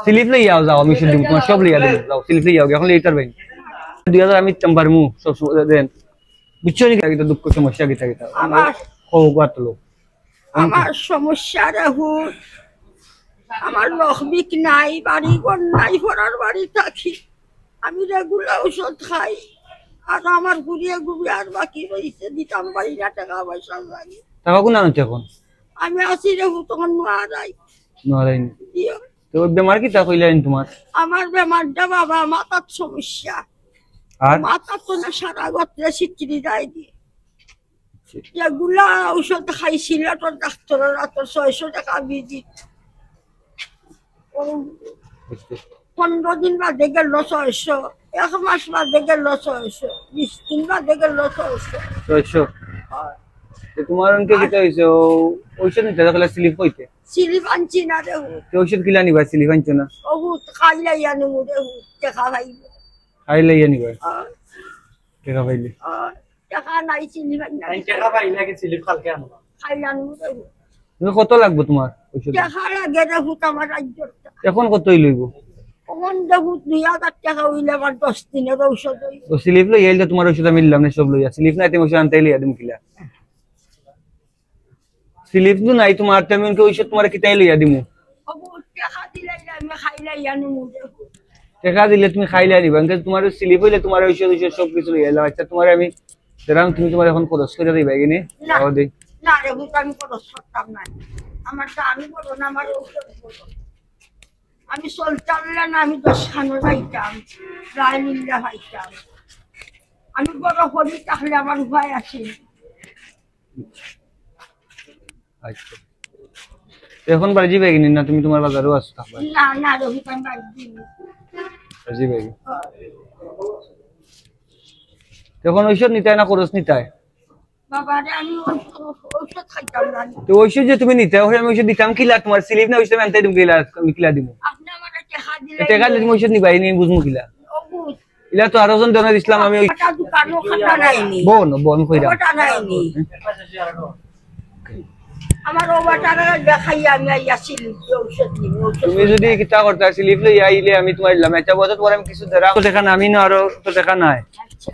slip লইয়াও যাও আমি শুধু তোমার সব লইয়া দেব যাও স্লিপ লইয়াও এখন লিটার ভাই 2000 আমি চাম্বার মু সব দেন বুঝছো নি কি দুঃখ সমস্যা কি থাকে আমার ও গাতলো আমার সমস্যা রাহু আমার লক্ষ্মিক নাই বাড়ি ঘর নাই পড়ার বাড়ি থাকি আমি রেগুলার ওষুধ খাই আর আমার ঘুরিয়ে ঘুরিয়ে আর বাকি রয়েছে দিতাম বাড়ি না টাকা পয়সা লাগে টাকা কোন আনতে এখন আমি আসি রেহু তখন নোয়ারাই নরাইন তো বেমার কি তা কইলেন তোমার আমার বেমারটা বাবা মাথার সমস্যা আর মাথা তো না সারা গত্রে সিটকিরি দেয় দিয়ে এগুলা ঔষধ খাইছিল তোর ডাক্তাররা তো 600 টাকা ভিজিট 15 দিন বাদে গেল 600 1 মাস বাদে গেল 600 20 দিন বাদে গেল 600 তোমার অঙ্কে কি হইছে ঔষধ নিতে গেলে স্লিপ হইতে সিলিপ আনছি না রে তো ঔষধ কিলা নিবা স্লিপ আনছো না ও খাইলে জানি রে টাকা পাইব খাইলে নিবা টাকা পাইলে টাকা নাই সিলিপ নাই টাকা পাইলে কি স্লিপ কালকে আনবা খাইলে আনু রে তুমি কত লাগবে তোমার ঔষধ টাকা লাগে রে আমার রাজ্যটা এখন কতই লইব কোন দেবু 2000 টাকা হইলে আমার 10 দিনের ঔষধ হই তো স্লিপ লই এলে তোমার ঔষধ মিললাম না সব লইয়া স্লিপ নাই তুমি ঔষধ আনতে লিয়া দিম কিলা স্লিপ তো নাই তোমার তেমন কি ঔষধ তোমার কিতাই লইয়া দিমু ও টাকা দিলে আমি খাইলে জানি টাকা দিলে তুমি খাইলে নিবা কিন্তু তোমার স্লিপ হইলে তোমার ঔষধ সব কিছু লইয়া এলাম আচ্ছা তোমার আমি সেরাম তুমি তোমার এখন খরচ করে দিবা কিনে তাও দেই না রে আমি খরচ করতাম না আমার তো আমি বলো না আমার ঔষধ বলো আমি চলতামলে না আমি 10 খানো যাইতাম প্রায় মিল্লা খাইতাম আমি বড় হলি তাহলে আমার উপায় আছে আচ্ছা এখন বাড়ি যাবে কিনে না তুমি তোমার বাজারও আসো থাকবা না না রে আমি বাড়ি দিই যাবে তখন ঔষধ নিতাই না খরচ নিতাই বাবা রে আমি ঔষধ খাইতাম না তো ঔষধ যে তুমি নিতে হয় আমি ঔষধ দিতাম কিলা তোমার স্লিপ না ঔষধ আনতে দিম কিলা আমি কিলা দিমু আপনি আমার টাকা দিলে টাকা দিলে তুমি ঔষধ নিবা এনে বুঝমু কিলা ও বুঝ ইলা তো আরো জন দনা দিছিলাম আমি ওই টাকা দোকানও খাতা নাইনি বোন কইরা ওটা নাইনি আমার ওবাটারে দেখাই আমি আইয়াছিল ঔষধ নিব তুমি যদি কিতা করতে স্লিপ লই আইলে আমি তোমার দিলাম একটা বছর পরে আমি কিছু ধরা দেখা না আমি না আরো তো টাকা নাই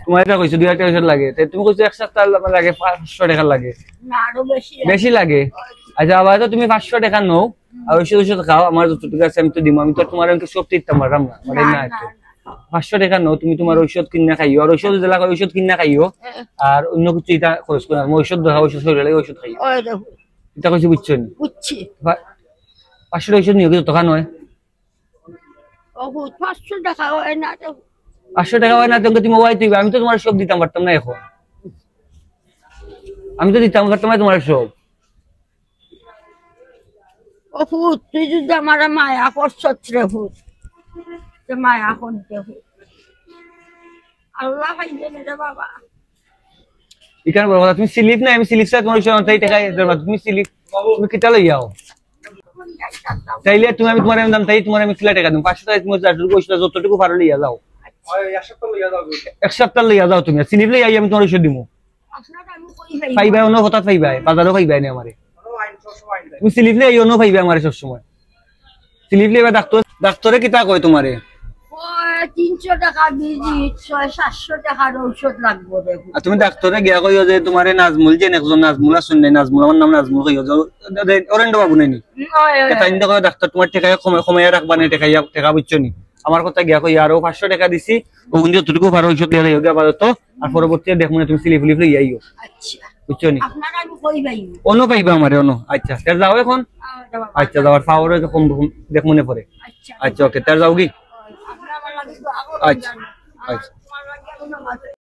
তোমার এটা কইছো 2000 টাকা লাগে তাই তুমি কইছো এক সপ্তাহ লাগে 500 টাকা লাগে না আরো বেশি লাগে আচ্ছা আবার তো তুমি 500 টাকা নাও আর ওষুধ খাও আমার যতটুকু আছে আমি তো দিমু আমি তো তোমার অঙ্কে সব দিতে পারলাম না মানে না 500 টাকা নাও তুমি তোমার ঔষধ কিনা খাইও আর ঔষধ দিলা ঔষধ কিনা খাইও আর অন্য কিছু এটা খরচ করো আমি ঔষধ দেখা ঔষধ হইলে লাগে ঔষধ খাইও ওই দেখো এটা কইছি বুঝছো নি বুঝছি 500 ঔষধ নিও কিন্তু টাকা নয় ও 500 টাকা হয় না তো 500 টাকা হয় না তুমি তুমি ওয়াই তুই আমি তো তোমার সব দিতাম পারতাম না এখন আমি তো দিতাম পারতাম না তোমার সব ও ফুট তুই যদি আমার মায়া করছত রে ফুট তো মায়া করতে ফুট আল্লাহ পাইবে রে বাবা এখানে বড় কথা তুমি স্লিপ না আমি স্লিপ সাথে তোমার সব তাই টাকা তুমি স্লিপ তুমি কিটা লই যাও তাইলে তুমি আমি তোমার দাম তাই তোমার আমি কিলা টাকা দিম 500 টাকা তুমি যতটুকু কইছো যতটুকু পারো লইয়া যাও এক সপ্তাহ লইয়া যাও তুমি স্লিপ লই আই আমি তোমার ওষুধ দিমু আপনারা আমি কই পাইবাই অন্য হঠাৎ পাইবাই বাজারও পাইবাই না আমারে তুমি স্লিপ লই অন্য পাইবাই আমারে সব সময় স্লিপ লইবা ডাক্তারে কিটা কয় তোমারে ও 300 টাকা ভিজিট 700 টাকার ঔষধ লাগবে দেখো আর তুমি ডাক্তারে গিয়া কইও যে তোমারে নাজমুল যে একজন নাজমুল আছেন না নাজমুল আমার নাম নাজমুল কইও যে অরেন্দ্র বাবু নাই নি তাই না কয় ডাক্তার তোমার টাকা কমায় রাখবা না টাকা বুঝছো নি আমার কথা গিয়া কই আরো 500 টাকা দিছি ওগুন যতটুকু পারো ঔষধ দিয়ে লইও আপাতত আর পরবর্তীতে দেখমু না তুমি স্লিপ লই আইও আচ্ছা বুঝছো নি আপনারা আমি কই ভাই অন্য পাইবা আমারে অন্য আচ্ছা তার যাও এখন আচ্ছা যাওয়ার পাওয়ার কম দেখমু না পরে আচ্ছা ওকে তার যাও কি আপনারা লাগে তো আচ্ছা আচ্ছা আমার লাগে